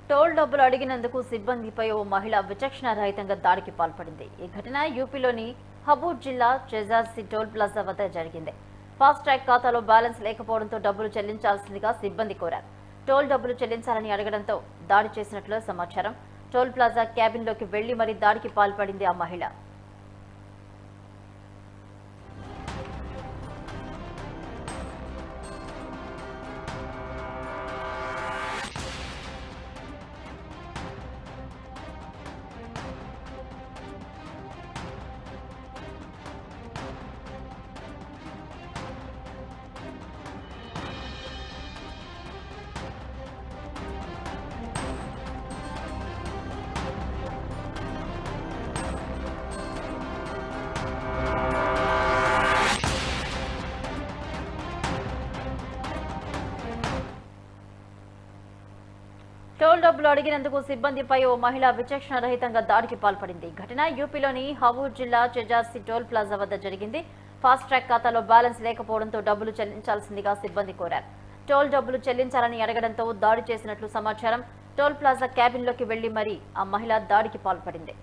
Toll డబ్బులు అడిగినందుకు సిబ్బందిపై ఓ మహిళ విచక్షణారహితంగా దాడికి పాల్పడింది. ఈ ఘటన యూపీలోని హబూర్ జిల్లా చెజార్సి టోల్ ప్లాజా వద్ద జరిగింది. ఫాస్ట్ ట్రాక్ ఖాతాలో బ్యాలెన్స్ లేకపోవడంతో డబ్బులు చెల్లించాల్సిందిగా సిబ్బంది కోరారు. టోల్ డబ్బులు చెల్లించాలని అడగడంతో దాడి చేసినట్లు సమాచారం. టోల్ ప్లాజా క్యాబిన్లోకి వెళ్లి మరీ దాడికి పాల్పడింది ఆ మహిళ. టోల్ డబ్బులు అడిగినందుకు సిబ్బందిపై ఓ మహిళ విచక్షణారహితంగా దాడికి పాల్పడింది. ఘటన యూపీలోని హబూర్ జిల్లా చెజార్సి టోల్ ప్లాజా వద్ద జరిగింది. ఫాస్ట్ ట్రాక్ ఖాతాలో బ్యాలెన్స్ లేకపోవడంతో డబ్బులు చెల్లించాల్సిందిగా సిబ్బంది కోరారు. టోల్ డబ్బులు చెల్లించాలని అడగడంతో దాడి చేసినట్లు సమాచారం. టోల్ ప్లాజా క్యాబిన్లోకి వెళ్లి మరీ ఆ మహిళ దాడికి పాల్పడింది.